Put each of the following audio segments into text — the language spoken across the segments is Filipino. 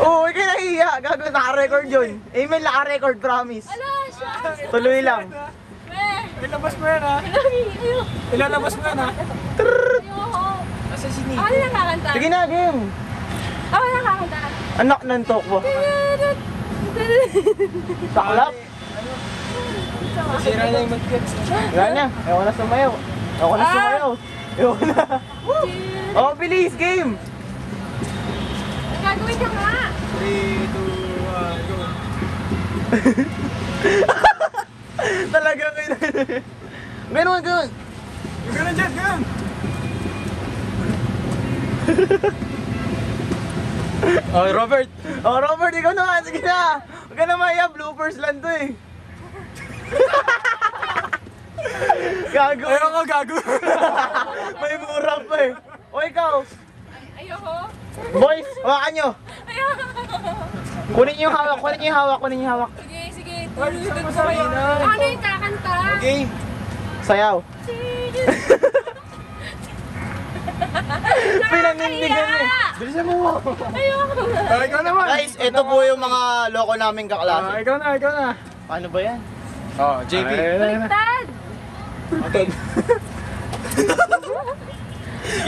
Oo, ikaw nahiya. Gago, naka-record yun. Email naka-record, promise. Ala, siya. Tuloy lang. Ilabas mo yan ha. Ilalabas mo yan ha. Ayoko. Asa si Nico? Ako na nakakanta. Sige na, game. Ako na nakakanta. Anak ng tokbo. Saklap. Sira na yung mag-gets. Wala na. Ayaw na sumayaw. Ayaw na sumayaw. Ayaw na. Oh, bilis, game. Gagawin ka nga. 3, 2, 1, go. Talaga kayo. Ganun, ganun. Yung ganun dyan, ganun. Oh, Robert. Oh, Robert, ikaw naman. Sige na. Huwag ka na maya. Bloopers lang to eh. Gago. Ayoko, gago. May mura pa eh. O ikaw. Ayoko. Boys, hawakan nyo. Ayoko. Kunin nyo yung hawak, kunin nyo yung hawak, kunin nyo yung hawak. Sige, sige. Tulog ko kayo. Ano yung kakanta? Okay. Sayaw. Pinanindigan niya. Bilisan mo. Ayoko. Ikaw naman. Guys, ito po yung mga loko naming kaklase. Ikaw na, ikaw na. Ano ba yan? Oh, JP. Baliktad. Okay.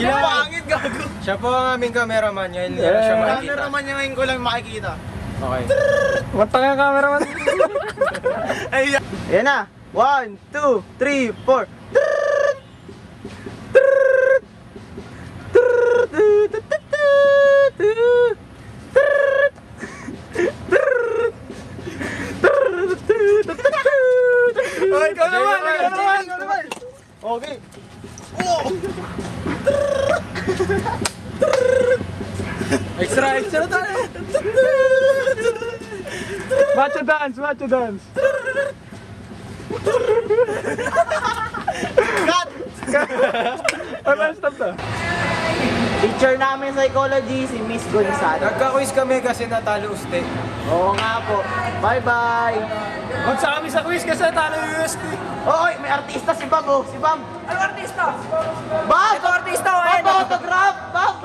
Yung pangit, gago. Siya po ang aming cameraman. Yan siya makikita. Cameraman niya ngayon ko lang makikita. Okay. Mata nga cameraman. Ayan na. 1, 2, 3, 4. Oh, ikaw naman, ikaw naman. Okay. Extra, extra tayo. Macho dance, macho dance. Cut! Ano, stop na. Teacher namin psychology, si Miss Gonzalo. Nagka-quiz kami kasi natalo uste. Oo nga po. Bye-bye. Magsa kami sa quiz kasi natalo yung uste. Oy, may artista si Bob, oh. Si Bob. Ano artista? Bob! Ito artista, oh, Bob, ayun, oh. autograph! Bob!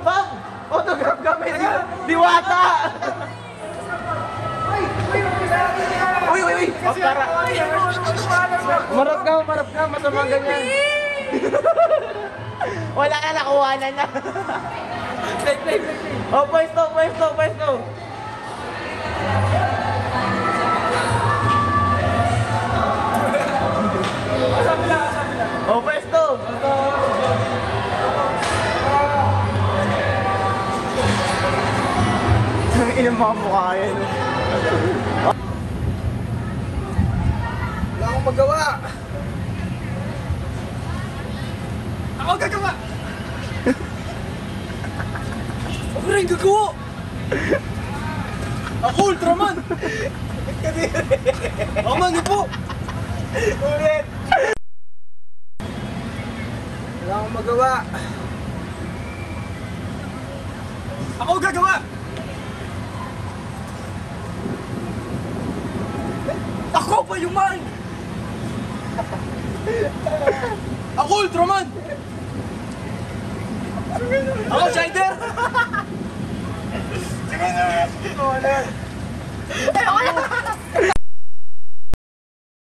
Bob! Autograph kami. Diwata! Uy, uy, uy! Oh, para. Marap ka, masama ganyan. Wala na, nakuha na na. Oh, pwesto, pwesto, pwesto. Oh, pwesto. Ang ilang mga mukha yan. Wala akong magawa. Ako gagawa. Ako rin gagawa. Ako Ultraman. Ako man po. Ulit. Wala akong magawa. Ako gagawa. Ako pa yung man. Ako Ultraman. Ako Shider. Sige na.